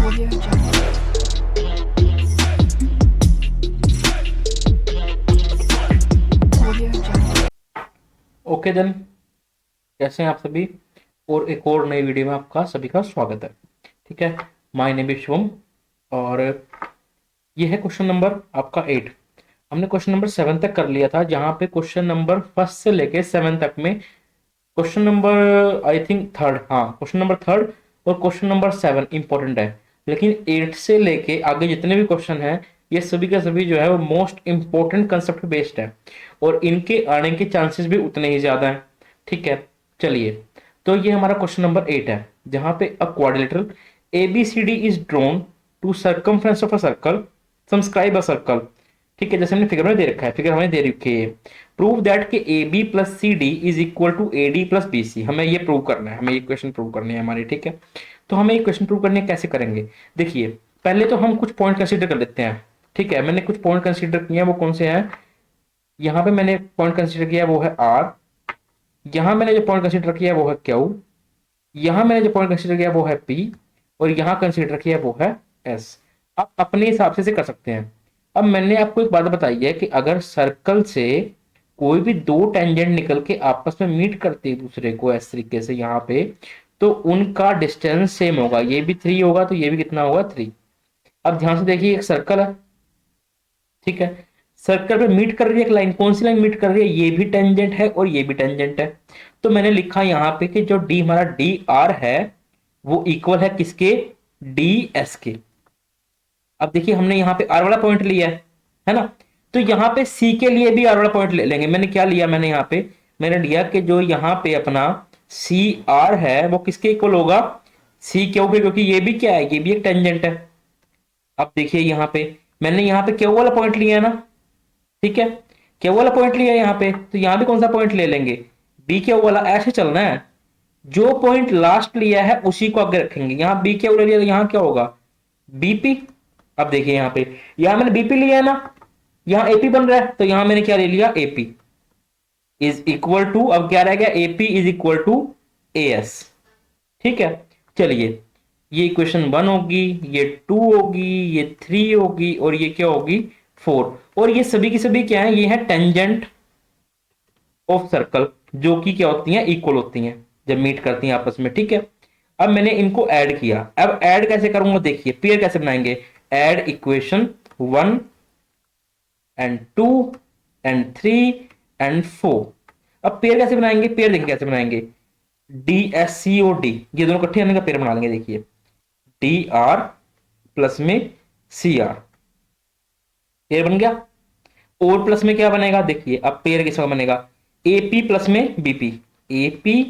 Audio Jungle. Audio Jungle. Okay then, कैसे हैं आप सभी। और एक और नई वीडियो में आपका सभी का स्वागत है। ठीक है, माय नेम इज शिवम और ये है क्वेश्चन नंबर आपका 8। हमने क्वेश्चन नंबर 7 तक कर लिया था, जहां पे क्वेश्चन नंबर फर्स्ट से लेके 7 तक में question number I think third, हाँ क्वेश्चन नंबर थर्ड और क्वेश्चन नंबर 7 इंपॉर्टेंट है। लेकिन 8 से लेके आगे जितने भी क्वेश्चन हैं ये सभी का सभी जो है वो मोस्ट इंपॉर्टेंट कंसेप्ट बेस्ड है और इनके आने के चांसेस भी उतने ही ज्यादा हैं। ठीक है, चलिए, तो ये हमारा क्वेश्चन नंबर 8 है, जहां पे a quadrilateral ABCD is drawn to circumference of a circle, subscribe a circle. ठीक है, जैसे हमने फिगर में दे रखा है, फिगर हमें दे रखी है, प्रूव दैट कि A B plus C D is equal to A D plus B C. हमें ये प्रूव करना है, हमें ये क्वेश्चन प्रूव करनी है हमारी। ठीक है, तो हमें ये क्वेश्चन प्रूव करने कैसे करेंगे, देखिए पहले तो हम कुछ पॉइंट कंसीडर कर लेते हैं। ठीक है, मैंने कुछ पॉइंट कंसीडर किए हैं, वो कौन से हैं, यहाँ पे मैंने पॉइंट कंसीडर किया वो है आर, यहाँ मैंने जो पॉइंट कंसीडर किया वो है क्यू, यहाँ मैंने जो पॉइंट कंसीडर किया वो है पी और यहाँ कंसीडर किया वो है एस। आप अपने हिसाब से कर सकते हैं। अब मैंने आपको एक बात बताई है कि अगर सर्कल से कोई भी दो टेंजेंट निकल के आपस में मीट करते हैं दूसरे को इस तरीके से यहाँ पे, तो उनका डिस्टेंस सेम होगा। ये भी 3 होगा तो ये भी कितना होगा, 3। अब ध्यान से देखिए, एक सर्कल है, ठीक है, सर्कल पे मीट कर रही है एक लाइन, कौन सी लाइन मीट कर रही है, ये भी टेंजेंट है और ये भी टेंजेंट है। तो मैंने लिखा यहाँ पे कि जो डी हमारा डी आर है वो इक्वल है किसके, डी एस के। अब देखिए हमने यहाँ पे आर वाला पॉइंट लिया है ना, तो यहाँ पे सी के लिए भी आर वाला पॉइंट ले लेंगे। मैंने क्या लिया, मैंने यहाँ पे मैंने लिया कि जो यहाँ पे अपना सी आर है वो किसके इक्वल होगा, सी क्यू के, क्योंकि ये भी क्या है, ये भी एक टेंजेंट है। अब देखिए यहाँ पे मैंने यहाँ पे क्यू वाला पॉइंट लिया है ना, ठीक है, क्यू वाला पॉइंट लिया है यहाँ पे, तो यहाँ भी कौन सा पॉइंट ले लेंगे, बी क्यू वाला। ऐसे चलना है, जो पॉइंट लास्ट लिया है उसी को आगे रखेंगे। यहाँ बी क्यू ले लिया तो यहाँ क्या होगा, बीपी। अब देखिए यहाँ पे, यहाँ मैंने बीपी लिया है ना, यहाँ एपी बन रहा है, तो यहाँ मैंने क्या ले लिया, एपी इज इक्वल टू, अब क्या रह गया, AP is equal to AS. ठीक है, चलिए, ये इक्वेशन 1 होगी, ये 2 होगी, ये 3 होगी और ये क्या होगी, 4। और ये सभी की सभी क्या है, ये है टेंजेंट ऑफ सर्कल, जो कि क्या होती हैं, इक्वल होती हैं जब मीट करती हैं आपस में। ठीक है, अब मैंने इनको ऐड किया। अब ऐड कैसे करूंगा, देखिए पेयर कैसे बनाएंगे, add equation 1 and 2 and 3 and 4। अब पेयर कैसे बनाएंगे, पेयर देखिए कैसे बनाएंगे, डी एस सी और डी, ये दोनों इकट्ठे आने का पेयर बना लेंगे। देखिए डी आर प्लस में सी आर, पेयर बन गया। और प्लस में क्या बनेगा, देखिए अब पेयर किसका बनेगा, एपी प्लस में बीपी, एपी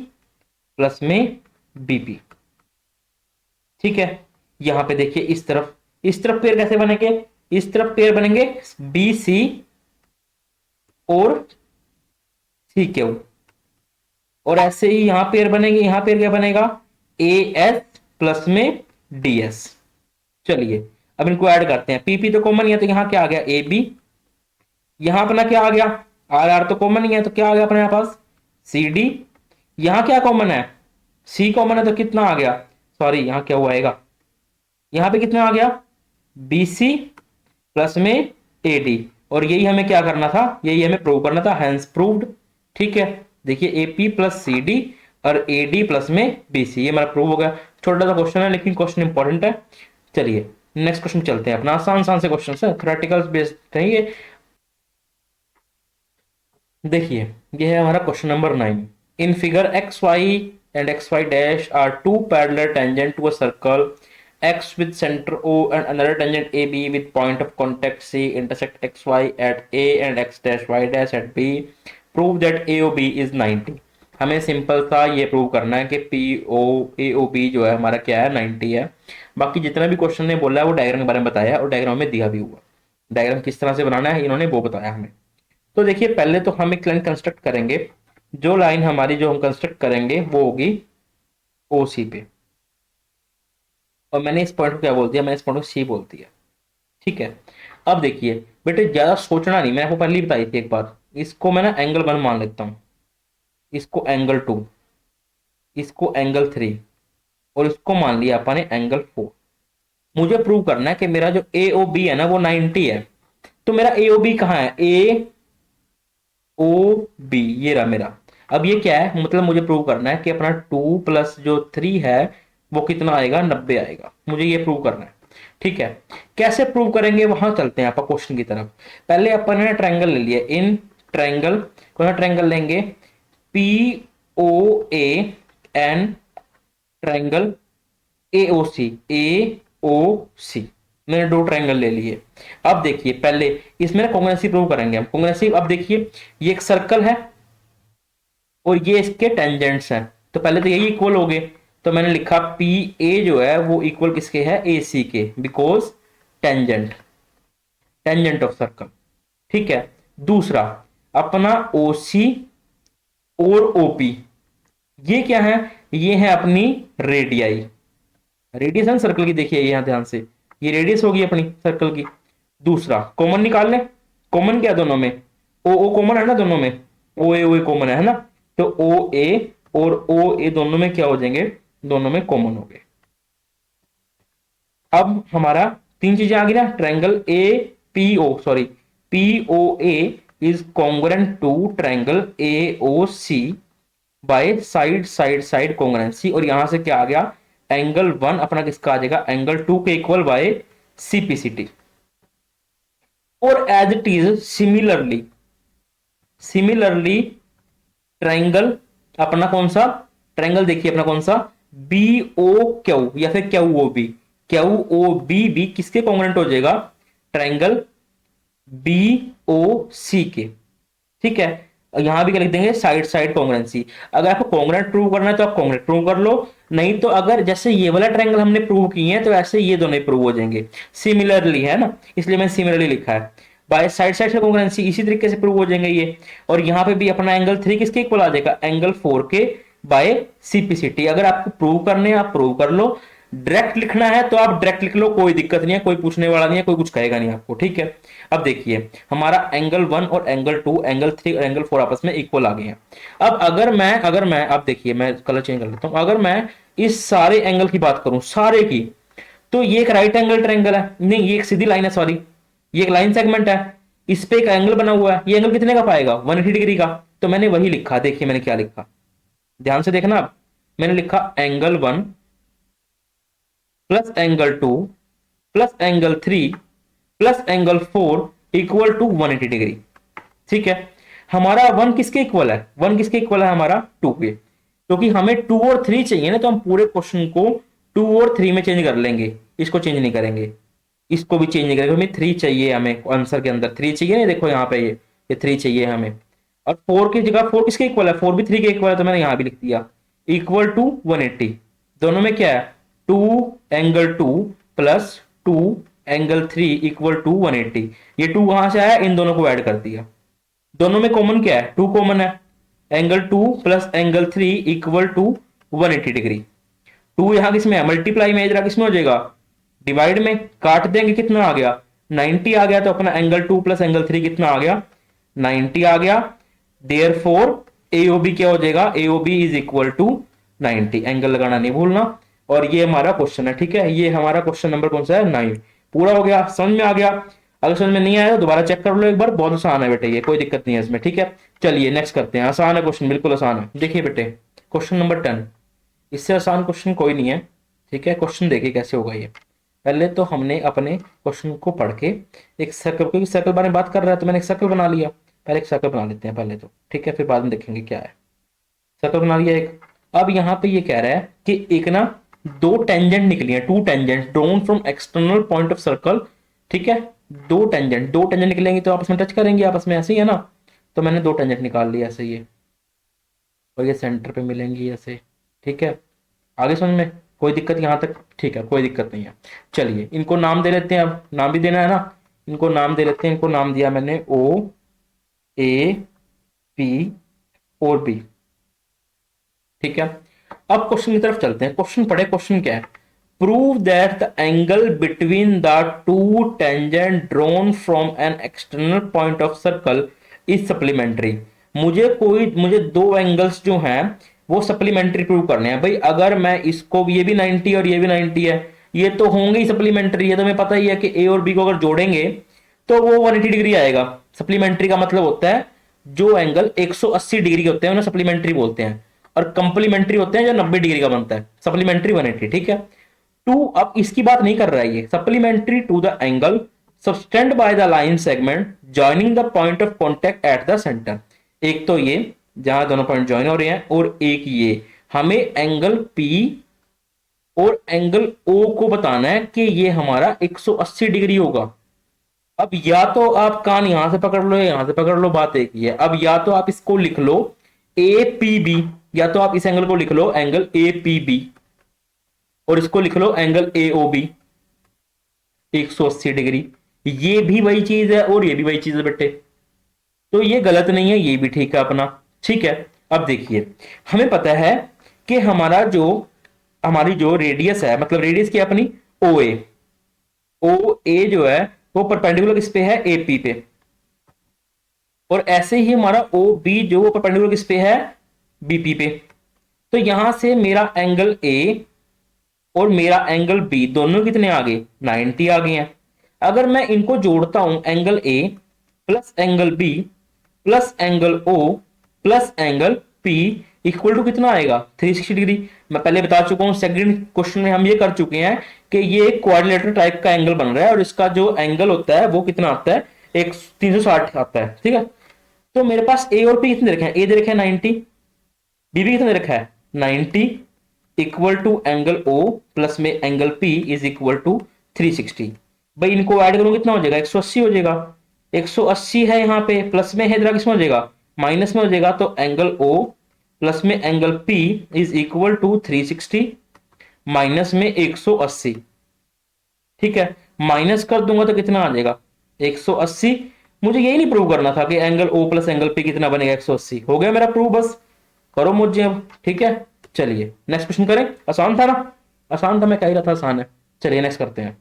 प्लस में बीपी। ठीक है, यहां पे देखिए इस तरफ पेयर कैसे बनेंगे, इस तरफ पेयर बनेंगे बी सी और सी क्यू, और ऐसे ही यहां पेयर बनेंगे, यहां पेयर क्या बनेगा, ए एस प्लस में डी एस। चलिए अब इनको ऐड करते हैं, पीपी तो कॉमन ही है तो यहां क्या आ गया, ए बी, यहां अपना क्या आ गया, आर आर तो कॉमन ही है तो क्या आ गया अपने पास, सी डी। यहां क्या कॉमन है, सी कॉमन है तो कितना आ गया, सॉरी यहां क्या हुआ आएगा, यहां पे कितना आ गया, बी सी प्लस में ए डी। और यही हमें क्या करना था, यही हमें प्रूव करना था, हैंस प्रूव्ड। ठीक है, देखिए A P plus C D और ए डी प्लस में बी सी, ये हमारा प्रूव हो गया। छोटा सा क्वेश्चन है लेकिन क्वेश्चन इंपॉर्टेंट है। चलिए नेक्स्ट क्वेश्चन चलते हैं, अपना आसान आसान से क्वेश्चन है, थ्योरेटिकल बेस्ड है ये। देखिए ये है हमारा question number 9। In figure X Y and X Y dash are two parallel tangent to a circle x with center O and another tangent AB with point of contact C intersect xy at A and x dash y dash at B. Prove that AOB is 90। हमें simple सा ये prove करना है कि PO AOB जो है हमारा क्या है, 90 है। बाकी जितना भी क्वेश्चन ने बोला है वो डायग्राम के बारे में बताया है और डायग्राम में दिया भी हुआ। डायग्राम किस तरह से बनाना है इन्होंने वो बताया हमें। तो देखिए पहले तो हम एक लाइन कंस्ट्रक्ट करेंगे, जो लाइन हमारी जो हम कंस्ट्रक्ट करेंगे वो होगी OC पे, और मैंने इस पॉइंट को क्या बोल दिया, मैंने इस पॉइंट को सी बोल दिया। ठीक है, अब देखिए बेटे ज्यादा सोचना नहीं, मैंने आपको पहले ही बताई थी एक बार, इसको मैं ना एंगल 1 मान लेता हूं, इसको एंगल 2, इसको एंगल 3 और इसको मान लिया अपन ने एंगल 4। मुझे प्रूव करना है कि मेरा जो ए ओ बी है ना वो 90 है। तो मेरा ए ओ बी कहाँ है, ए ओ बी ये रहा मेरा। अब ये क्या है, मतलब मुझे प्रूव करना है कि अपना 2 प्लस जो 3 है वो कितना आएगा, 90 आएगा। मुझे ये प्रूव करना है, ठीक है। कैसे प्रूव करेंगे वहां चलते हैं आप क्वेश्चन की तरफ। पहले अपन ने ट्रायंगल ले लिया, इन ट्रायंगल कौन सा ट्रायंगल लेंगे, P O A N triangle A O C, A O C. मैंने दो ट्रायंगल ले लिए। अब देखिए पहले इसमें कॉन्ग्रुएंसी प्रूव करेंगे हम। कॉन्ग्रुएंसी, अब देखिए ये एक सर्कल है और ये इसके टेंजेंट्स हैं, तो पहले तो यही इक्वल हो गए। तो मैंने लिखा पी ए जो है वो इक्वल किसके है, ए सी के, because tangent, tangent of circle, ठीक है। दूसरा अपना ओ सी और ओपी, ये क्या है, ये है अपनी रेडियाई, रेडियस है सर्कल की, देखिए यहां ध्यान से, ये रेडियस होगी अपनी सर्कल की। दूसरा कॉमन निकाल लें, कॉमन क्या है दोनों में, ओ कॉमन है ना दोनों में, ओ ए कॉमन है ना, तो ओ ए और ओ ए दोनों में क्या हो जाएंगे, दोनों में कॉमन हो गए। अब हमारा तीन चीजें आ गई ना, triangle A P O, sorry P O A is congruent to triangle A O C by side side side congruency. और यहां से क्या आ गया, एंगल 1 अपना किसका आ जाएगा, एंगल 2 के इक्वल बाय सीपीसीटी। और as it is similarly, similarly triangle अपना कौन सा, ट्रायंगल देखिए अपना कौन सा, बी ओ क्यू या फिर Q O B, Q O B भी किसके कॉन्ग्रुएंट हो जाएगा, ट्रायंगल बी ओ सी के, ठीक है। यहां भी क्या लिख देंगे, साइड साइड कॉन्ग्रुएंसी। अगर आपको कॉन्ग्रुएंट प्रूव करना है तो आप कॉन्ग्रुएंट प्रूव कर लो, नहीं तो अगर जैसे ये वाला ट्रायंगल हमने प्रूव किए हैं तो ऐसे ये दोनों प्रूव हो जाएंगे, सिमिलरली है ना, इसलिए मैंने सिमिलरली लिखा है। बाय साइड साइड से कॉन्ग्रुएंसी इसी तरीके से प्रूव हो जाएंगे ये। और यहां पे भी अपना एंगल 3 किसके इक्वल आ जाएगा, एंगल 4 के बाय सीपीसीटी। अगर आपको प्रूव करने हैं आप प्रूव कर लो, डायरेक्ट लिखना है तो आप डायरेक्ट लिख लो, कोई दिक्कत नहीं है, कोई पूछने वाला नहीं है, कोई कुछ कहेगा नहीं आपको, ठीक है। अब देखिए हमारा एंगल 1 और एंगल 2, एंगल 3 और एंगल 4 आपस में इक्वल आ गए हैं। अब अगर मैं अब देखिए मैं कलर चेंज कर लेता हूं, अगर मैं इस सारे एंगल की बात करूं, सारे की, तो ये एक राइट एंगल ट्रायंगल है, नहीं ये एक सीधी लाइन है, सॉरी ये एक लाइन सेगमेंट है, इस पे एक एंगल बना हुआ है, ये एंगल कितने का पाएगा, 180 डिग्री का। तो मैंने वही लिखा, देखिए मैंने क्या लिखा, ध्यान से देखना। अब मैंने लिखा angle 1 plus angle 2 plus angle 3 plus angle 4 equal to 180 degree, ठीक है। हमारा 1 किसके इक्वल है, 1 किसके इक्वल है, हमारा 2 के, क्योंकि हमें 2 और 3 चाहिए ना, तो हम पूरे क्वेश्चन को 2 और 3 में चेंज कर लेंगे, इसको चेंज नहीं करेंगे, इसको भी चेंज नहीं करेंगे। हमें 3 चाहिए, हमें आंसर के अंदर 3 चाहिए ना, देखो यहाँ पे ये 3 चाहिए हमें। और 4 की जगह 4 किसके इक्वल है, 4 भी 3 के इक्वल है, तो मैंने यहां भी लिख दिया इक्वल टू 180। दोनों में क्या है, 2 angle 2 plus 2 angle 3 equal to 180। ये 2 कहां से आया, इन दोनों को ऐड कर दिया। दोनों में कॉमन क्या है, 2 कॉमन है, angle 2 plus angle 3 equal to 180 degree. 2 यहां किसमें है, मल्टीप्लाई में, इधर किसमें हो जाएगा, डिवाइड में, काट देंगे, कितना आ गया 90 आ गया। तो अपना एंगल 2 प्लस एंगल 3 कितना आ गया, 90 आ गया। देयरफॉर एओबी क्या हो जाएगा, AOB is equal to 90। Angle लगाना नहीं भूलना। और ये हमारा क्वेश्चन है, ठीक है, ये हमारा क्वेश्चन नंबर कौन सा है, 9 पूरा हो गया, समझ में आ गया। अगर समझ में नहीं आया तो दोबारा चेक कर लो एक बार, बहुत आसान है बेटे, ये कोई दिक्कत नहीं है इसमें, ठीक है। चलिए नेक्स्ट करते हैं, आसान है क्वेश्चन, बिल्कुल आसान है। देखिए बेटे क्वेश्चन नंबर 10, इससे आसान क्वेश्चन कोई नहीं है, ठीक है। क्वेश्चन देखिए कैसे होगा ये। पहले तो हमने अपने क्वेश्चन को पढ़ के एक सर्कल, क्योंकि सर्कल बारे में बात कर रहा है तो मैंने एक सर्कल बना लिया। पहले एक सर्कल बना लेते हैं पहले तो, ठीक है, फिर बाद में देखेंगे क्या है। सर्कल बना लिया एक। अब यहाँ पे ये कह रहा है कि एक ना दो टेंजेंट निकली है, 2 tangent drawn from external point of circle, ठीक है। दो टेंजेंट निकलेंगे तो आपस में टच करेंगे, आपस में ऐसे ही है ना। तो मैंने 2 टेंजेंट निकाल लिया ऐसे, ये और ये सेंटर पे मिलेंगी ऐसे, ठीक है। आगे समझ में कोई दिक्कत यहाँ तक, ठीक है, कोई दिक्कत नहीं है। चलिए इनको नाम दे लेते हैं, अब नाम भी देना है ना, इनको नाम दे लेते हैं। इनको नाम दिया मैंने ओ ए पी और बी, ठीक है। अब क्वेश्चन की तरफ चलते हैं। क्वेश्चन पढ़े, क्वेश्चन क्या है, prove that the angle between the 2 tangent drawn from an external point of circle is supplementary. मुझे 2 एंगल्स जो हैं वो सप्लीमेंट्री प्रूव करने हैं भाई। अगर मैं इसको, ये भी 90 और ये भी 90 है, ये तो होंगे ही सप्लीमेंट्री, ये तो हमें पता ही है कि ए और बी को अगर जोड़ेंगे तो वो 180 डिग्री आएगा। सप्लीमेंट्री का मतलब होता है जो एंगल 180 डिग्री के होते हैं उन्हें सप्लीमेंट्री बोलते हैं, और कंप्लीमेंट्री होते हैं जो 90 डिग्री का बनता है। सप्लीमेंट्री 180, ठीक है। टू, अब इसकी बात नहीं कर रहा है ये, supplementary to the angle subtended by the line segment joining the point of contact at the centre. एक तो ये जहां दोनों पॉइंट ज्वाइन हो रहे हैं, और एक ये हमें एंगल P और एंगल O को बताना है कि ये हमारा 180 डिग्री होगा। अब या तो आप कान यहां से पकड़ लो या यहां से पकड़ लो, बात एक ही है। अब या तो आप इसको लिख लो APB, या तो आप इस एंगल को लिख लो एंगल APB, और इसको लिख लो एंगल AOB 180 डिग्री। ये भी वही चीज है और ये भी वही चीज है बेटे, तो ये गलत नहीं है, ये भी ठीक है अपना, ठीक है। अब देखिए हमें पता है कि हमारी जो रेडियस है, मतलब रेडियस की अपनी ओ ए जो है वो परपेंडिकुलर किस पे है, AP पे, और ऐसे ही हमारा ओ बी जो वो परपेंडिकुलर किस पे है, BP पे। तो यहां से मेरा एंगल A और मेरा एंगल B दोनों कितने आ गए, 90 आ गए हैं। अगर मैं इनको जोड़ता हूं angle A plus angle B plus angle O plus angle P equal to कितना आएगा, 360 डिग्री। मैं पहले बता चुका हूं, सेकंड क्वेश्चन में हम ये कर चुके हैं कि ये क्वाड्रिलेटरल टाइप का एंगल बन रहा है और इसका जो एंगल होता है वो कितना आता है, एक 360 आता है, ठीक है। तो मेरे पास A और P कितने रखे हैं, A दे रखे हैं 90, B भी कितने रखा है 90, equal to angle O plus में angle P is equal to 360। भाई इनको ऐड करूंगा कितना हो जाएगा, 180 हो जाएगा। 180 है यहाँ पे, प्लस में है इधर किसमें हो जाएगा, माइनस में हो जाएगा। तो एंगल O प्लस में angle P is equal to 360 minus में 180, ठीक है। माइनस कर दूंगा तो कितना आ जाएगा 180। मुझे यही नहीं प्रूव करना था कि angle O plus angle P कितना बनेगा, 180। हो गया मेरा प्रूव, बस करो मुझे अब, ठीक है। चलिए नेक्स्ट क्वेश्चन करें, आसान था ना, आसान था, मैं कह ही रहा था आसान है। चलिए नेक्स्ट करते हैं।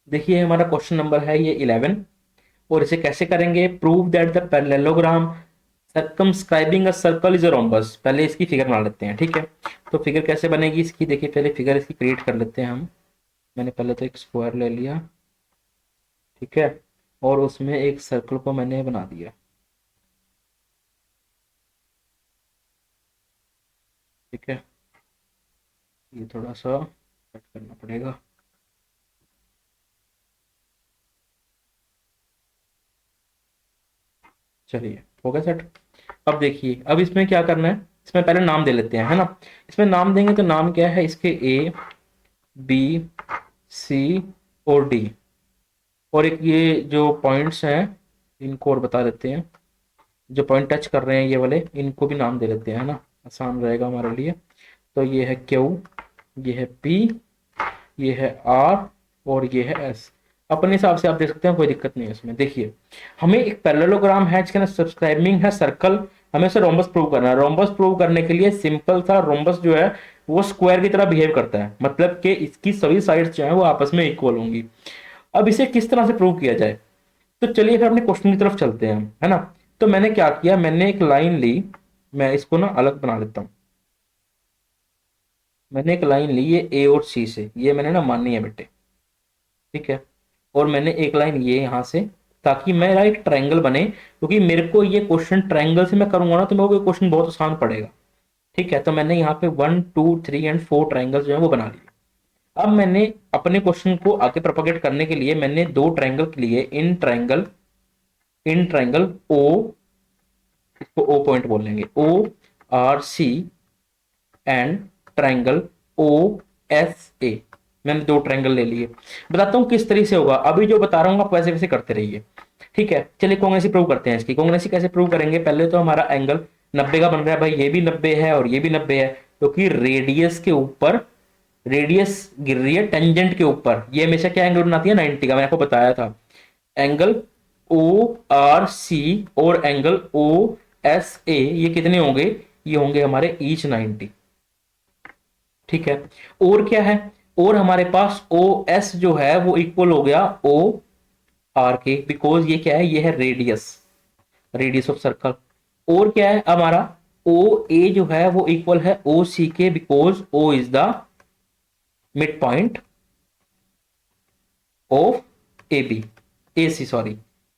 देखिए हमारा क्वेश्चन नंबर है ये 11, और इसे कैसे करेंगे, prove that the parallelogram circumscribing a circle is a rhombus. पहले इसकी फिगर बना लेते हैं, ठीक है। तो फिगर कैसे बनेगी इसकी, देखिए पहले फिगर इसकी क्रिएट कर लेते हैं हम। मैंने पहले तो एक स्क्वायर ले लिया, ठीक है, और उसमें एक सर्कल को मैंने बना दिया, ठीक है। ये थोड़ा सा कट करना पड़ेगा, चलिए हो गया सेट। अब देखिए अब इसमें क्या करना है, इसमें पहले नाम दे लेते हैं, है ना। इसमें नाम देंगे तो नाम क्या है इसके, A B C और D, और एक ये जो पॉइंट्स हैं इनको और बता देते हैं, जो पॉइंट टच कर रहे हैं ये वाले इनको भी नाम दे लेते हैं, है ना, आसान रहेगा हमारे लिए। तो ये है Q, ये है P, ये है R और ये है S। अपने हिसाब से आप देख सकते हैं, कोई दिक्कत नहीं है इसमें। देखिए हमें एक पैरेललोग्राम है जिसके अंदर सब्सक्राइबिंग है सर्कल, हमें उसे रोम्बस प्रूव करना है। रोम्बस प्रूव करने के लिए सिंपल सा, रोम्बस जो है वो स्क्वायर की तरह बिहेव करता है, मतलब कि इसकी सभी साइड्स जो है वो आपस में इक्वल होंगी। अब इसे किस तरह से प्रूव किया जाए, तो चलिए फिर अपने क्वेश्चन की तरफ चलते हैं, है ना। तो मैंने क्या किया, मैंने एक लाइन ली, मैं इसको ना अलग बना लेता हूं। मैंने एक लाइन ली ये A और C से, ये मैंने ना मानी है बेटे, ठीक है। और मैंने एक लाइन ये यहां से, ताकि मेरा एक ट्रायंगल बने, क्योंकि मेरे को ये क्वेश्चन ट्रायंगल से मैं करूंगा ना तो मेरे को क्वेश्चन बहुत आसान पड़ेगा, ठीक है। तो मैंने यहाँ पे 1 2 3 एंड 4 ट्रायंगल्स जो है वो बना लिए। अब मैंने अपने क्वेश्चन को आगे प्रोपेगेट करने के लिए मैंने दो ट्रायंगल लिए, इन ट्रायंगल ओ, इसको ओ पॉइंट बोल लेंगे, ORC एंड ट्रायंगल OSA। मैंने दो ट्रायंगल ले लिए, बताता हूँ किस तरीके से होगा। अभी जो बता रहा हूँ आप वैसे वैसे करते रहिए, ठीक है। चलिए कॉन्ग्रेसी प्रूव करते हैं। इसकी कॉन्ग्रेसी कैसे प्रूव करेंगे, पहले तो हमारा एंगल 90 का बन रहा है, भाई ये भी 90 है और ये भी 90 है, क्योंकि रेडियस के ऊपर रेडियस गिर रही है टेंजेंट के ऊपर, ये हमेशा क्या एंगल बनाती है, 90 का, मैंने आपको बताया था। एंगल ORC और एंगल OSA ये कितने होंगे, ये होंगे हमारे ईच 90, ठीक है। और क्या है, और हमारे पास OS जो है वो इक्वल हो गया OR के, बिकॉज ये क्या है, ये है रेडियस ऑफ सर्कल। और क्या है हमारा OA जो है वो इक्वल है OC के, because O is the mid point of A B, A C sorry,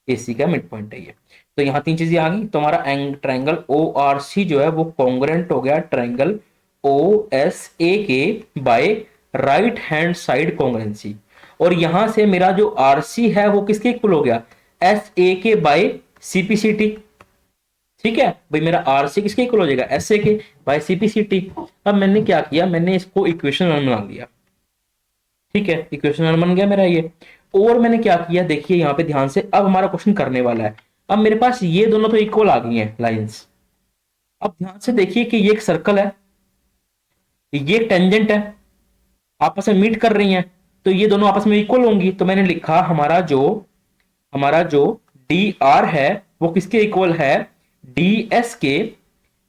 A C का मिड पॉइंट है ये। तो यहाँ तीन चीजें आ गई, तो हमारा ट्रायंगल ओ आर सी जो है वो कॉन्ग्रुएंट हो गया ट्रायंगल ओ एस ए के by right hand side congruency. और यहां से मेरा जो आर सी है वो किसके इक्वल हो गया, एस ए के by C P C T. ठीक है भाई, मेरा आर सी किसके इक्वल हो जाएगा, एस ए के by C P C T. अब मैंने क्या किया, मैंने इसको इक्वेशन वन बना लिया। ठीक है, इक्वेशन वन बन गया मेरा ये। और मैंने क्या किया, देखिए यहाँ पे ध्यान से, अब हमारा क्वेश्चन करने वाला है। अब मेरे पास ये दोनों तो इक्वल आ गई हैं लाइंस। अब ध्यान से देखिए कि ये एक सर्कल है, ये एक टेंजेंट है, आपस में मीट कर रही हैं, तो ये दोनों आपस में इक्वल होंगी। तो मैंने लिखा हमारा जो डी आर है वो किसके इक्वल है, डी एस के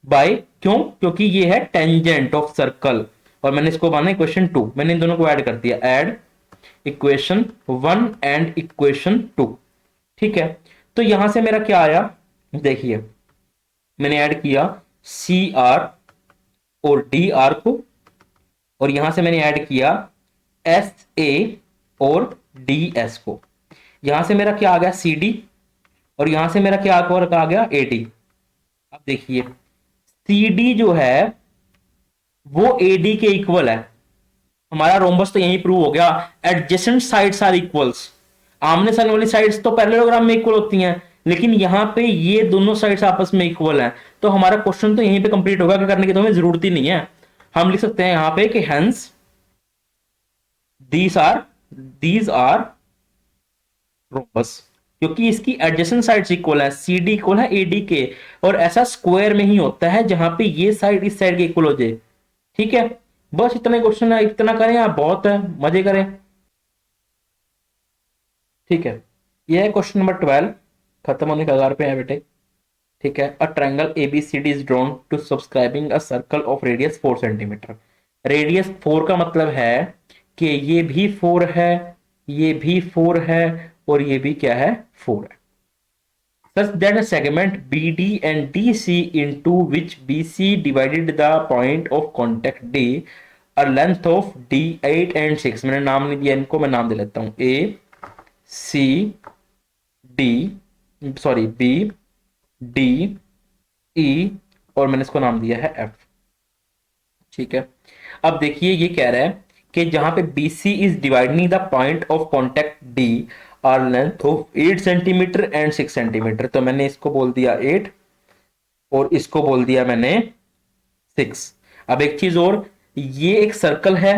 बाय, क्यों, क्योंकि ये है टेंजेंट ऑफ सर्कल। और मैंने इसको माना इक्वेशन टू, मैंने इन दोनों को ऐड कर दिया, add equation one and equation two. ठीक है, तो यहां से मेरा क्या आया, देखिए मैंने ऐड किया सी आर और डी आर को, और यहां से मैंने ऐड किया एस ए और डी एस को। यहां से मेरा क्या आ गया, सी डी, और यहां से मेरा क्या आ गया, ए डी। अब देखिए सी डी जो है वो ए डी के इक्वल है। हमारा रोम्बस तो यही प्रूव हो गया, एडजेसेंट साइड्स आर इक्वल्स। आमने सामने वाली साइड्स तो पैरेललोग्राम में इक्वल होती हैं, लेकिन यहां पे ये दोनों साइड्स आपस में इक्वल हैं। तो हमारा क्वेश्चन तो यहीं पे कंप्लीट होगा, कि करने की तो हमें जरूरत ही नहीं है। हम लिख सकते हैं यहां पे कि हेंस दीज आर रोम्बस, क्योंकि इसकी एडजेसेंट साइड्स इक्वल है, सी डी इक्वल है ए डी के। और ऐसा स्क्वायर में ही होता है जहां पे ये साइड इस साइड के इक्वल हो जाए। ठीक है, बस इतना क्वेश्चन है, इतना करें आप, बहुत है, मजे करें। ठीक है, ये है क्वेश्चन नंबर 12, खत्म होने के कगार पे है बेटे। ठीक है, a triangle ABCD is drawn to subscribing a circle of radius 4 centimetre. Radius 4 का मतलब है कि ये भी 4 है, ये भी 4 है, और ये भी क्या है, 4 है। Such that a segment BD and DC into which BC divided the point of contact D, a length of D 8 and 6, मैंने नाम नहीं दिया इनको, मैं नाम दे लेता हूं, A C D, sorry B D E, और मैंने इसको नाम दिया है F। ठीक है, अब देखिए ये कह रहा है कि जहां पे BC is dividing the point of contact D are length of 8 centimetre and 6 centimetre. तो मैंने इसको बोल दिया 8 और इसको बोल दिया मैंने 6। अब एक चीज और, ये एक सर्कल है,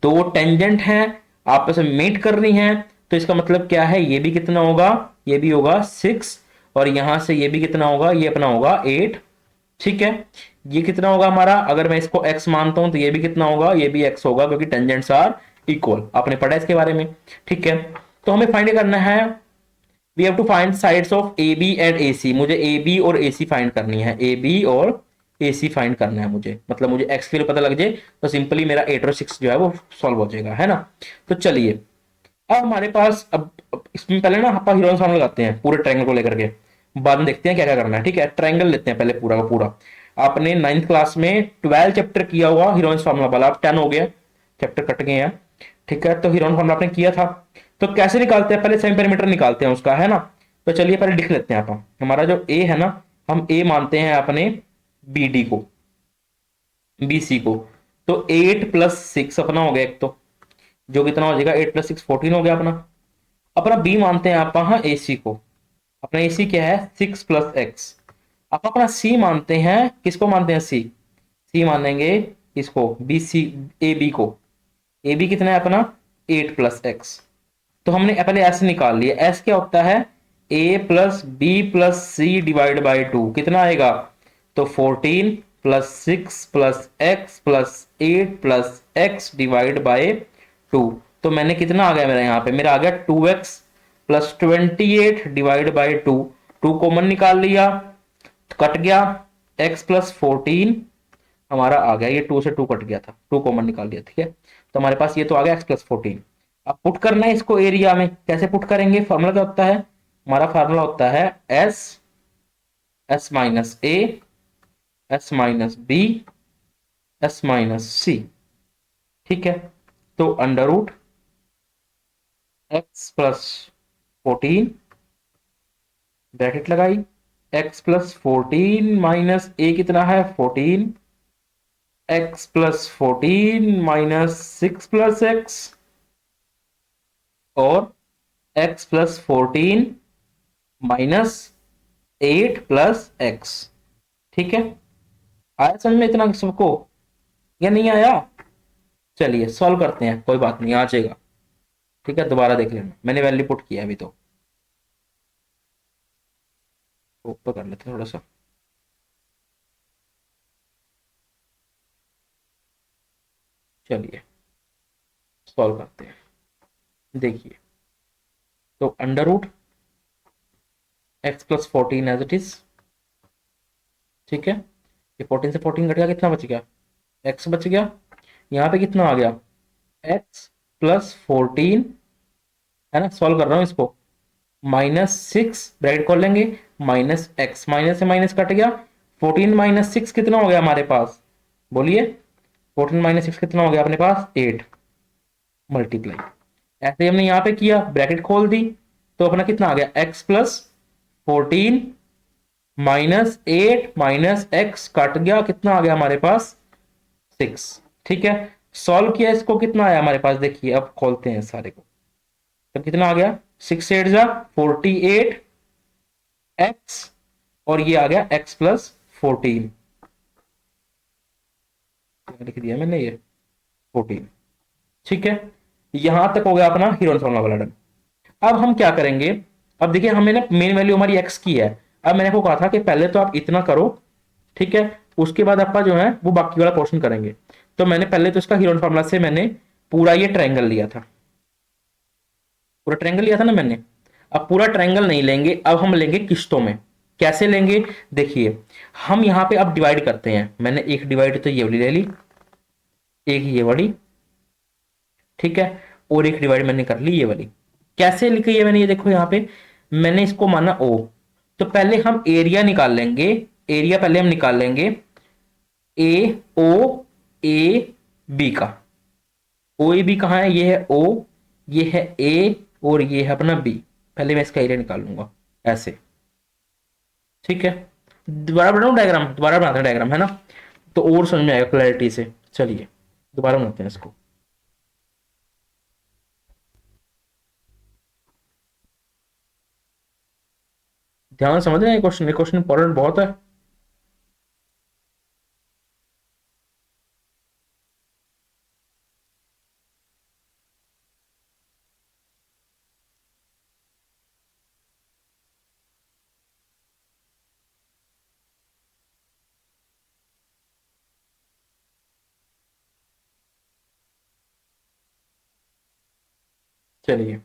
दो टेंजेंट हैं, आपस में मीट कर रही हैं, तो इसका मतलब क्या है, ये भी कितना होगा, ये भी होगा 6, और यहां से ये भी कितना होगा, ये अपना होगा 8। ठीक है, ये कितना होगा हमारा, अगर मैं इसको x मानता हूं तो ये भी कितना होगा, ये भी x होगा, क्योंकि टेंजेंट्स आर इक्वल, आपने पढ़ा इसके बारे में। ठीक है, तो हमें फाइंड करना है, we have to find sides of A B and A C. मुझे ए बी और ए सी फाइंड करनी है, ए बी और ए सी फाइंड करना है मुझे, मतलब मुझे एक्स के लिए पता लग जाए तो सिंपली मेरा 8 और 6 जो है वो सॉल्व हो जाएगा, है ना। तो चलिए, अब हमारे पास, अब इसमें पहले ना हम हीरोइन फॉर्मूला लगाते हैं पूरे ट्रायंगल को लेकर के, बाद में देखते हैं क्या क्या करना है। ठीक है, ट्रायंगल लेते हैं पहले पूरा का पूरा। आपने 9th क्लास में 12 चैप्टर किया हुआ हीरोइन फॉर्मूला वाला, अब 10 हो गया, चैप्टर कट गए हैं। ठीक है, तो हीरोइन फॉर्मूला आपने किया था, तो कैसे निकालते हैं, पहले सेमी पेरीमीटर निकालते हैं उसका, है ना। तो चलिए पहले लिख लेते हैं आप, हमारा जो ए है ना, हम ए मानते हैं अपने बी डी को, बी सी को। तो 8 प्लस 6 अपना हो गया एक, तो जो कितना हो जाएगा, 8 प्लस 6 14 हो गया अपना। अपना बी मानते हैं आप हाँ ए सी को, अपना ए सी क्या है 6 प्लस एक्स। आप अपना सी मानते हैं, किसको मानते हैं, सी, सी मानेंगे इसको, बी सी, ए बी को, ए बी कितना है अपना 8 प्लस एक्स। तो हमने पहले एस निकाल लिया, एस क्या होता है, A plus B plus C divide by 2, कितना आएगा, तो 14 plus 6 plus X plus 8 plus X divide by 2। तो मैंने कितना आ गया मेरा यहाँ पे, मेरा आ गया 2x plus 28 divide by 2, 2 common निकाल लिया, कट गया, x प्लस 14 हमारा आ गया, ये 2 से 2 कट गया था, 2 कॉमन निकाल दिया। ठीक है, तो हमारे पास ये तो आ गया x प्लस 14। अब पुट करना है इसको एरिया में, कैसे पुट करेंगे, फॉर्मूला क्या होता है, हमारा फार्मूला होता है s, s minus a, s minus b, s minus c। ठीक है, तो under root x plus 14 bracket लगाई, x प्लस 14 माइनस a कितना है 14, x plus 14 minus 6 plus x और x plus 14 minus 8 plus x। ठीक है, आया समझ में इतना सबको या नहीं आया? चलिए सॉल्व करते हैं, कोई बात नहीं, आ जाएगा। ठीक है, दोबारा देख लेना, मैंने वैल्यू पुट किया अभी तो ऊपर कर लेते हैं थोड़ा सा। चलिए सॉल्व करते हैं। देखिए, तो under root X plus 14 as it is. ठीक है, ये 14 से 14 घट गया, कितना बच गया? एक्स बच गया। यहाँ पे कितना आ गया? एक्स प्लस 14, है ना, सॉल्व कर रहा हूँ इसको, माइनस 6 ब्रैकेट खोल लेंगे, माइनस एक्स, माइनस से माइनस कट गया, 14 माइनस 6 कितना हो गया हमारे पास? बोलिए, 14 माइनस 6 कितना हो गया अपने पास? 8 मल्टीप्लाई। ऐसे हमने यहाँ पे किया, ब्रैकेट खोल दी, तो अपना कितना आ गया? X plus 14 minus 8 minus x cut गया, कितना आ गया हमारे पास? 6। ठीक है, सॉल्व किया इसको, कितना आया हमारे पास? देखिए अब खोलते हैं सारे को, तो कितना आ गया? 6 8 जा 48 एक्स और ये आ गया एक्स प्लस 14, लिख दिया मैंने ये 14। ठीक है, यहां तक हो गया अपना हीरोन फॉर्मूला वाला डन। अब हम क्या करेंगे? अब देखिए, हमें ना मेन वैल्यू हमारी एक्स की है। अब मैंने आपको कहा था कि पहले तो आप इतना करो, ठीक है, उसके बाद आपका जो है वो बाकी वाला पोर्शन करेंगे। तो मैंने पहले तो इसका हीरोन फॉर्मूला से मैंने पूरा ये ट्रायंगल लिया था, पूरा ट्रायंगल लिया था ना मैंने। अब पूरा ट्रायंगल नहीं लेंगे, अब हम लेंगे किस्तों में। कैसे लेंगे? देखिए, हम यहाँ पे अब डिवाइड करते हैं। मैंने एक डिवाइड तो ये वाली ले ली, एक ये वाली, ठीक है, और एक डिवाइड मैंने कर ली ये वाली। कैसे लिखी है मैंने? ये देखो यहाँ पे मैंने इसको माना ओ। तो पहले हम एरिया निकाल लेंगे, एरिया पहले हम निकाल लेंगे ए ओ ए बी का। ओ ए बी कहाँ है? ये है ओ, ये है ए और ये है अपना बी। पहले मैं इसका एरिया निकाल लूंगा ऐसे। ठीक है, दोबारा बनाऊं डायग्राम? दोबारा बनाते हैं डायग्राम, है ना, तो और समझ में आएगा क्लैरिटी से। चलिए दोबारा बनाते हैं इसको। ध्यान से समझ रहे हैं क्वेश्चन, ये क्वेश्चन इंपॉर्टेंट बहुत है। चलिए,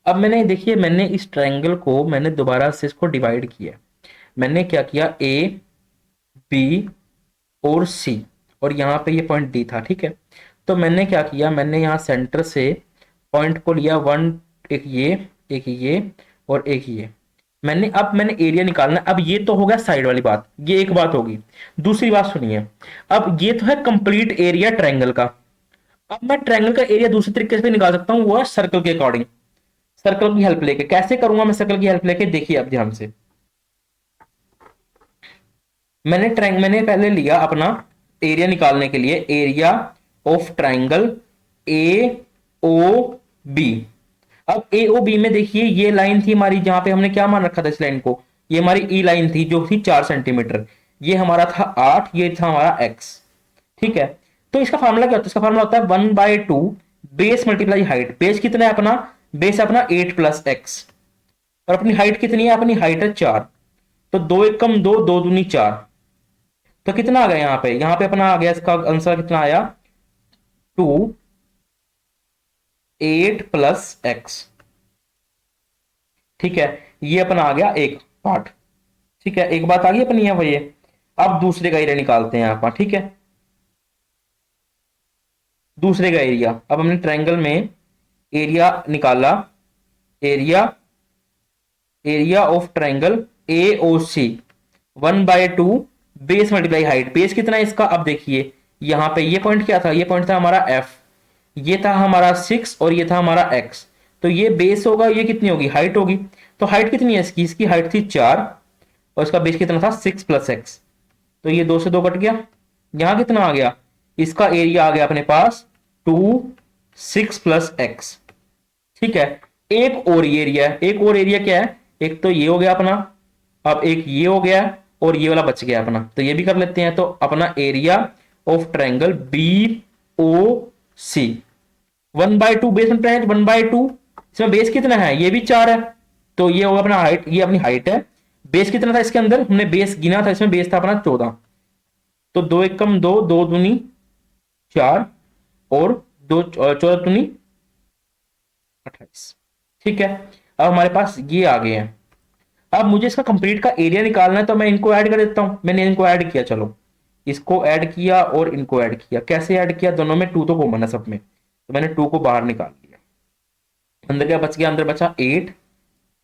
अब मैंने देखिए, मैंने इस ट्रायंगल को मैंने दोबारा से इसको डिवाइड किया। मैंने क्या किया? ए बी और सी, और यहाँ पे ये पॉइंट डी था। ठीक है, तो मैंने क्या किया? मैंने यहाँ सेंटर से पॉइंट को लिया वन, एक ये और एक ये। मैंने एरिया निकालना। अब ये तो हो गया साइड वाली बात, ये एक बात होगी। दूसरी बात सुनिए, अब ये तो है कंप्लीट एरिया ट्रायंगल का। अब मैं ट्रायंगल का एरिया दूसरे तरीके से भी निकाल सकता हूँ, वो है सर्कल के अकॉर्डिंग, सर्कल की हेल्प लेके। कैसे करूंगा मैं सर्कल की हेल्प लेके? देखिए अब ध्यान से, मैंने पहले लिया अपना एरिया निकालने के लिए, area of triangle A O B. अब ए ओ बी में देखिए, ये लाइन थी हमारी, जहां पे हमने क्या मान रखा था इस लाइन को? ये हमारी ई लाइन थी जो थी 4 सेंटीमीटर। ये हमारा था 8, ये था हमारा एक्स। ठीक है, तो इसका फार्मूला क्या होता है? इसका फार्मूला होता है 1/2 बेस मल्टीप्लाई हाइट। बेस कितना है अपना? बेस अपना 8 प्लस एक्स, और अपनी हाइट कितनी है? अपनी हाइट है 4। तो 2 एकम 2, 2 दूनी 4। तो कितना आ गया यहाँ पे? यहाँ पे अपना आ गया, इसका आंसर कितना आया? 2 8 प्लस एक्स। ठीक है, ये अपना आ गया एक पार्ट। ठीक है, एक बात आ गई अपनी यहाँ ये। अब दूसरे का एरिया निकालते हैं आप। ठीक है, दूसरे का एरिया, अब हमने ट्रायंगल में एरिया निकाला, area area of triangle A O C 1/2 base multiply height. Base कितना है इसका? अब देखिए, यहां पे ये पॉइंट क्या था? ये पॉइंट था हमारा एफ, ये था हमारा 6 और ये था हमारा एक्स। तो ये बेस होगा, ये कितनी होगी, हाइट होगी। तो हाइट कितनी है इसकी, इसकी हाइट थी 4 और इसका बेस कितना था 6 प्लस एक्स। तो ये 2 से 2 कट गया, यहां कितना आ गया, इसका एरिया आ गया अपने पास 2 6 प्लस एक्स। ठीक है, एक और ये एरिया है, एक और एरिया क्या है, एक तो ये हो गया अपना, अब एक ये हो गया और ये वाला बच गया अपना, तो ये भी कर लेते हैं। तो अपना area of triangle B O C, 1/2 base में है, 1/2, इसमें बेस कितना है, ये भी 4 है, तो ये होगा अपना हाइट, ये अपनी हाइट है। बेस कितना था इसके अंदर, हमने बेस गिना था, इसमें बेस था अपना 14, तो 2 एकम 2, 2 दूनी 4 और 2 14 दूनी 28। ठीक है, अब हमारे पास ये आ गए हैं। अब मुझे इसका कंप्लीट का एरिया निकालना है, तो मैं इनको ऐड कर देता हूं। मैंने इनको ऐड किया, चलो इसको ऐड किया और इनको ऐड किया। कैसे ऐड किया, दोनों में 2 तो कॉमन है सब में, तो मैंने 2 को बाहर निकाल लिया। अंदर क्या बच गया, अंदर बचा 8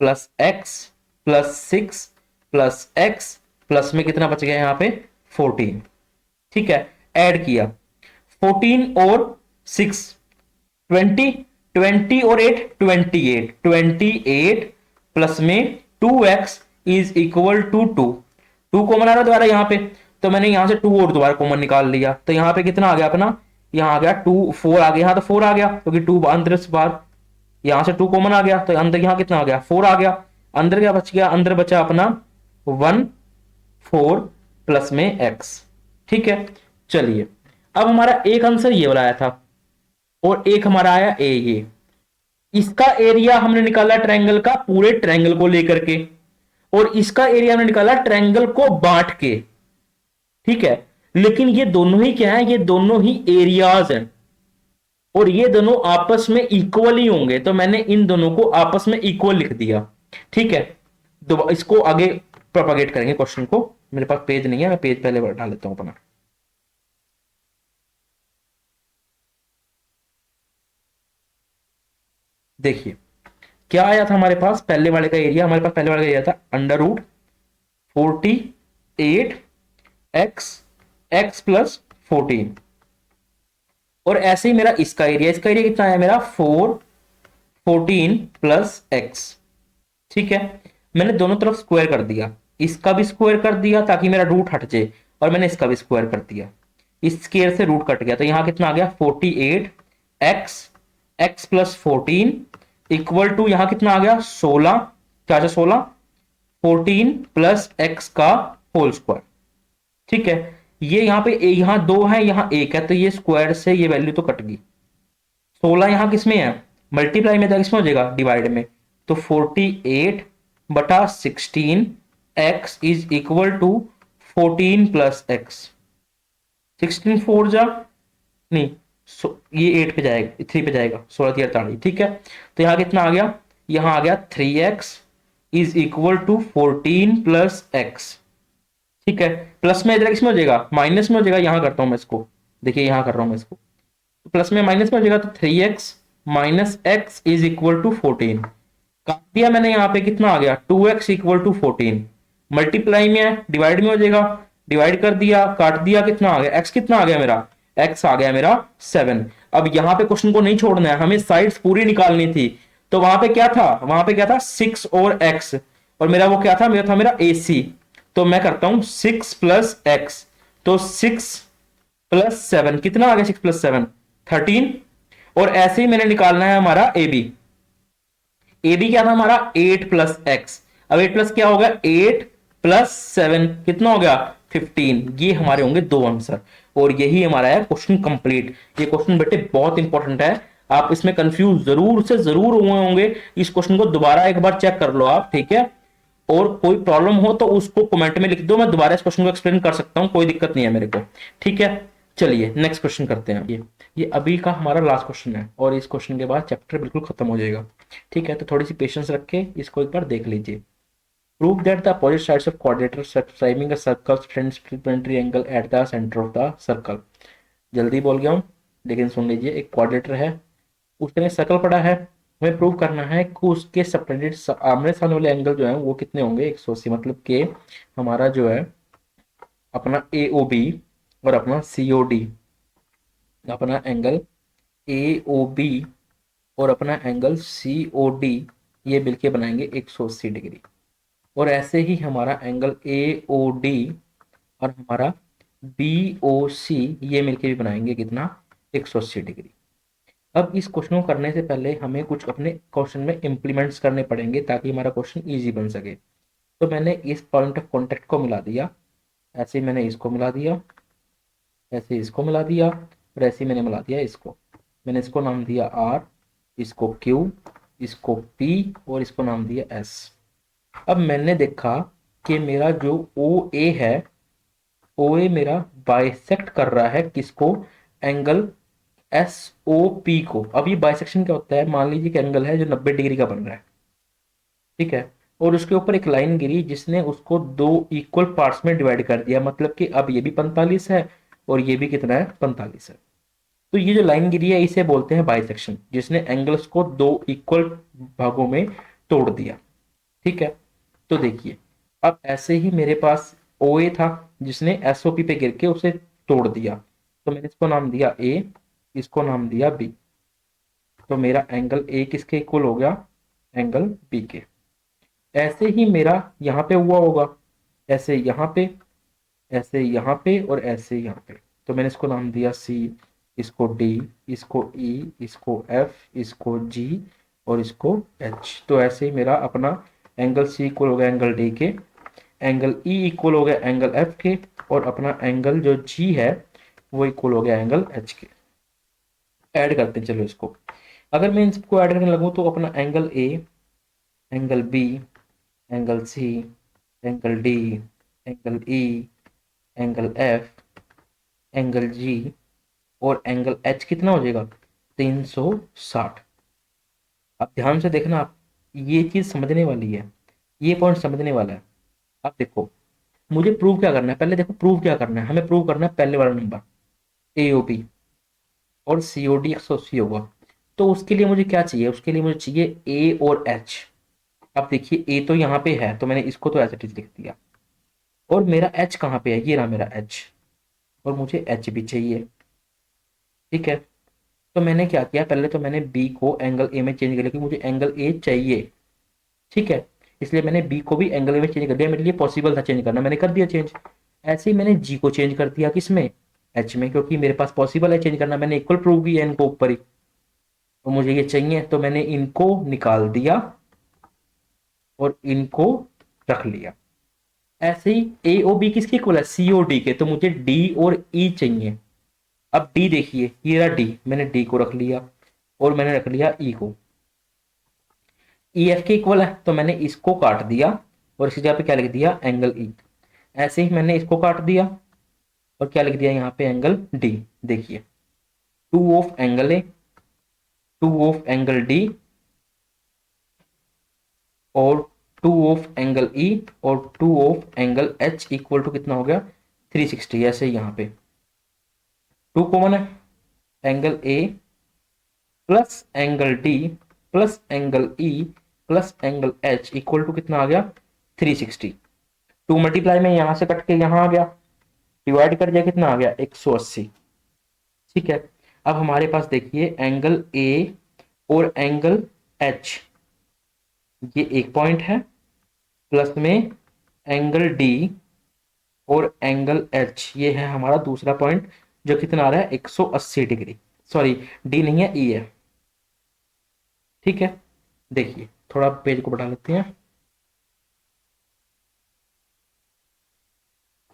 plus X plus 6 plus X plus में कितना बच गया यहाँ पे 14। ठीक है, ऐड किया 14 और 6 20, 20 और 8 28, 28 प्लस में 2x is equal to 2, 2 common आ रहा है दोबारा यहाँ पे, तो मैंने यहां से 2 और दोबारा कॉमन निकाल लिया। तो यहाँ पे कितना आ गया अपना, यहाँ आ गया 2 4 आ गया, यहाँ तो 4 आ गया क्योंकि 2 अंदर से बाहर, यहां से 2 कॉमन आ गया, तो अंदर यहाँ कितना आ गया 4 आ गया। अंदर क्या बच गया, अंदर बचा अपना 1 4 प्लस में x। ठीक है, चलिए अब हमारा एक आंसर ये वाला आया था और एक हमारा आया ए, ये इसका एरिया हमने निकाला ट्रायंगल का पूरे ट्रायंगल को लेकर के, और इसका एरिया हमने निकाला ट्रायंगल को बांट के। ठीक है, लेकिन ये दोनों ही क्या है, ये दोनों ही एरियाज हैं और ये दोनों आपस में इक्वल ही होंगे, तो मैंने इन दोनों को आपस में इक्वल लिख दिया। ठीक है, तो इसको आगे प्रोपागेट करेंगे क्वेश्चन को। मेरे पास पेज नहीं है, मैं पेज पहले डाल लेता हूं अपना। देखिए क्या आया था हमारे पास, पहले वाले का एरिया, हमारे पास पहले वाले का एरिया था √48 एक्स एक्स प्लस 14, और ऐसे ही मेरा इसका एरिया, इसका एरिया कितना आया मेरा 14 प्लस एक्स। ठीक है, मैंने दोनों तरफ स्क्वायर कर दिया, इसका भी स्क्वायर कर दिया ताकि मेरा रूट हट जाए, और मैंने इसका भी स्क्वायर कर दिया, इस स्क्वायर से रूट कट गया, तो यहां कितना आ गया 48 X X plus 14 equal to यहां कितना आ गया 16, क्या 16 14 प्लस एक्स का होल स्क्वायर। ठीक है, ये यहां पे यहां 2 है, यहां 1 है, तो ये स्क्वायर से ये वैल्यू तो कट गई। 16 यहां किसमें है, मल्टीप्लाई में था, किसमें हो जाएगा डिवाइड में, तो 48/16 X is equal to 14 plus X. 16 4 जा नहीं, ये 8 पे जाएगा, 3 पे जाएगा, 16 3 48। ठीक है, तो यहां कितना आ गया, यहां आ गया 3x is equal to 14 plus X. ठीक है, प्लस में इधर किसमें हो जाएगा, माइनस में हो जाएगा, यहां करता हूं मैं इसको, देखिए यहां कर रहा हूं मैं इसको, तो प्लस में माइनस में हो जाएगा, तो 3x minus X is equal to 14। काट दिया मैंने, यहाँ पे कितना आ गया 2x इक्वल टू 14, मल्टीप्लाई में है डिवाइड में हो जाएगा, डिवाइड कर दिया काट दिया, कितना आ गया x, कितना आ गया मेरा x आ गया मेरा 7। अब यहाँ पे क्वेश्चन को नहीं छोड़ना है, हमें साइड्स पूरी निकालनी थी, तो वहां पे क्या था, वहां पे क्या था 6 और x, और मेरा वो क्या था, मेरा था मेरा AC, तो मैं करता हूं 6 प्लस एक्स, तो 6 प्लस 7 कितना आ गया, 6 प्लस 7 13, और ऐसे ही मैंने निकालना है हमारा AB। AB क्या था हमारा 8 प्लस एक्स, अब 8 प्लस क्या होगा 8 प्लस 7 कितना हो गया 15। ये हमारे होंगे 2 आंसर, और यही हमारा है क्वेश्चन कंप्लीट। ये क्वेश्चन बेटे बहुत इंपॉर्टेंट है, आप इसमें कंफ्यूज जरूर से जरूर हुए होंगे, इस क्वेश्चन को दोबारा एक बार चेक कर लो आप। ठीक है, और कोई प्रॉब्लम हो तो उसको कमेंट में लिख दो, मैं दोबारा इस क्वेश्चन को एक्सप्लेन कर सकता हूं, कोई दिक्कत नहीं है मेरे को। ठीक है, चलिए नेक्स्ट क्वेश्चन करते हैं। ये अभी का हमारा लास्ट क्वेश्चन है, और इस क्वेश्चन के बाद चैप्टर बिल्कुल खत्म हो जाएगा। ठीक है, तो थोड़ी सी पेशेंस रख के इसको एक बार देख लीजिए। Prove that the opposite sides of quadrilateral subscribing a circle triangle angle at the centre of the circle. जल्दी बोल गया हूं, लेकिन सुन लीजिए। एक क्वाड्रेटर है, उसने सर्कल पड़ा है, हमें प्रूव करना है कि उसके सेपरेटेड आमने सामने वाले एंगल जो है वो कितने होंगे 180, मतलब कि हमारा जो है अपना AOB और अपना COD, अपना एंगल AOB और अपना एंगल सी ओ डी, ये मिलके बनाएंगे 180 डिग्री। और ऐसे ही हमारा एंगल ए ओ डी और हमारा बी ओ सी, ये मिलके भी बनाएंगे कितना, 180 डिग्री। अब इस क्वेश्चन को करने से पहले हमें कुछ अपने क्वेश्चन में इम्प्लीमेंट्स करने पड़ेंगे ताकि हमारा क्वेश्चन ईजी बन सके। तो मैंने इस पॉइंट ऑफ कॉन्टेक्ट को मिला दिया, ऐसे ही मैंने इसको मिला दिया, ऐसे इसको मिला दिया, और ऐसे ही मैंने मिला दिया इसको। मैंने इसको नाम दिया आर, इसको क्यू, इसको पी, और इसको नाम दिया एस। अब मैंने देखा कि मेरा जो ओ ए है, ओ ए मेरा बाइसेक्ट कर रहा है किसको, एंगल एस ओ पी को। अब ये बाइसेक्शन क्या होता है, मान लीजिए कि एंगल है जो 90 डिग्री का बन रहा है, ठीक है, और उसके ऊपर एक लाइन गिरी जिसने उसको दो इक्वल पार्ट्स में डिवाइड कर दिया, मतलब कि अब ये भी 45 है और ये भी कितना है, 45 है। तो ये जो लाइन गिरी है इसे बोलते हैं बाइसेक्शन, जिसने एंगल्स को दो इक्वल भागों में तोड़ दिया, ठीक है। तो देखिए, अब ऐसे ही मेरे पास ओ ए था जिसने एस ओ पी पे गिर के उसे तोड़ दिया, तो मैंने इसको नाम दिया ए, इसको नाम दिया बी। तो मेरा एंगल ए किसके इक्वल हो गया, एंगल बी के। ऐसे ही मेरा यहाँ पे हुआ होगा, ऐसे यहाँ पे, ऐसे यहाँ पे, और ऐसे यहाँ पे। तो मैंने इसको नाम दिया सी, इसको डी, इसको ई, इसको एफ, इसको जी, और इसको एच। तो ऐसे ही मेरा अपना एंगल सी इक्वल हो गया एंगल डी के, एंगल ई इक्वल हो गया एंगल एफ के, और अपना एंगल जो जी है वो इक्वल हो गया एंगल एच के। ऐड करते हैं चलो इसको। अगर मैं इसको ऐड करने लगूँ तो अपना angle A, angle B, angle C, angle D, angle E, angle F, angle G, और एंगल एच कितना हो जाएगा, 360। अब ध्यान से देखना, आप ये चीज समझने वाली है, ये पॉइंट समझने वाला है। अब देखो, मुझे प्रूव क्या करना है, पहले देखो प्रूव क्या करना है, हमें प्रूव करना है पहले वाला नंबर एओपी और सीओडी 180 होगा। तो उसके लिए मुझे क्या चाहिए, उसके लिए मुझे चाहिए ए और एच। अब देखिए, ए तो यहाँ पे है तो मैंने इसको तो एज इट इज लिख दिया, और मेरा एच कहाँ पे है, ये रहा मेरा एच, और मुझे एच भी चाहिए, ठीक है। तो मैंने क्या किया, पहले तो मैंने बी को एंगल ए में चेंज कर लिया क्योंकि मुझे एंगल ए चाहिए, ठीक है। इसलिए मैंने बी को भी एंगल ए में चेंज कर दिया, मेरे लिए पॉसिबल था चेंज करना, मैंने कर दिया चेंज। ऐसे ही मैंने जी को चेंज कर दिया किसमें, एच में, क्योंकि मेरे पास पॉसिबल है चेंज करना, मैंने इक्वल प्रूव किया इनको ऊपर ही, तो मुझे ये चाहिए, तो मैंने इनको निकाल दिया और इनको रख लिया। ऐसे ही ए ओ बी किसके इक्वल है, सी ओ डी के, तो मुझे डी और ई चाहिए। अब डी देखिए, ये रहा डी, मैंने डी को रख लिया और मैंने रख लिया ई को। ई एफ के इक्वल है तो मैंने इसको काट दिया और इसकी जगह पे क्या लिख दिया, एंगल ई। ऐसे ही मैंने इसको काट दिया और क्या लिख दिया यहाँ पे, एंगल डी। देखिए, two of angle A, two of angle D, और टू ऑफ एंगल ई, और two of angle H equal to कितना हो गया, 360। ऐसे ही यहाँ पे टू कॉमन है, angle A plus angle D plus angle E plus angle H equal to कितना आ गया, 360। टू मल्टीप्लाई में यहां से कट के यहां आ गया, डिवाइड कर दिया कितना आ गया, 180, ठीक है। अब हमारे पास देखिए एंगल ए और एंगल एच, ये एक पॉइंट है, प्लस में एंगल डी और एंगल एच, ये है हमारा दूसरा पॉइंट जो कितना आ रहा है, 180 डिग्री। सॉरी, डी नहीं है, ई है, ठीक है। देखिए, थोड़ा पेज को बढ़ा लेते हैं,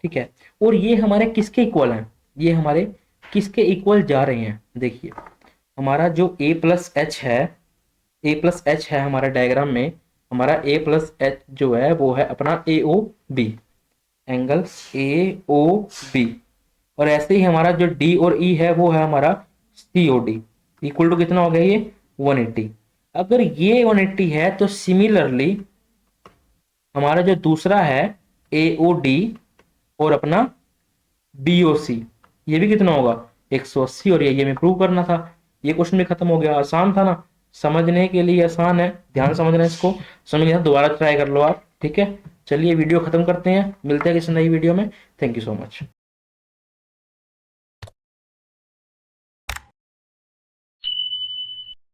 ठीक है। और ये हमारे किसके इक्वल हैं, ये हमारे किसके इक्वल जा रहे हैं, देखिए हमारा जो ए प्लस एच है, ए प्लस एच है हमारा डायग्राम में, हमारा ए प्लस एच जो है वो है अपना A O B, angle A O B. और ऐसे ही हमारा जो डी और ई है वो है हमारा सी ओ डी, इक्वल टू कितना हो गया, ये 180। अगर ये 180 है तो सिमिलरली हमारा जो दूसरा है ए ओ डी और अपना बी ओ सी, ये भी कितना होगा, 180। और ये हमें प्रूव करना था, ये क्वेश्चन भी खत्म हो गया। आसान था ना, समझने के लिए आसान है, ध्यान समझना इसको, समझ गया दोबारा ट्राई कर लो आप, ठीक है। चलिए वीडियो खत्म करते हैं, मिलते हैं किसी नई वीडियो में। Thank you so much.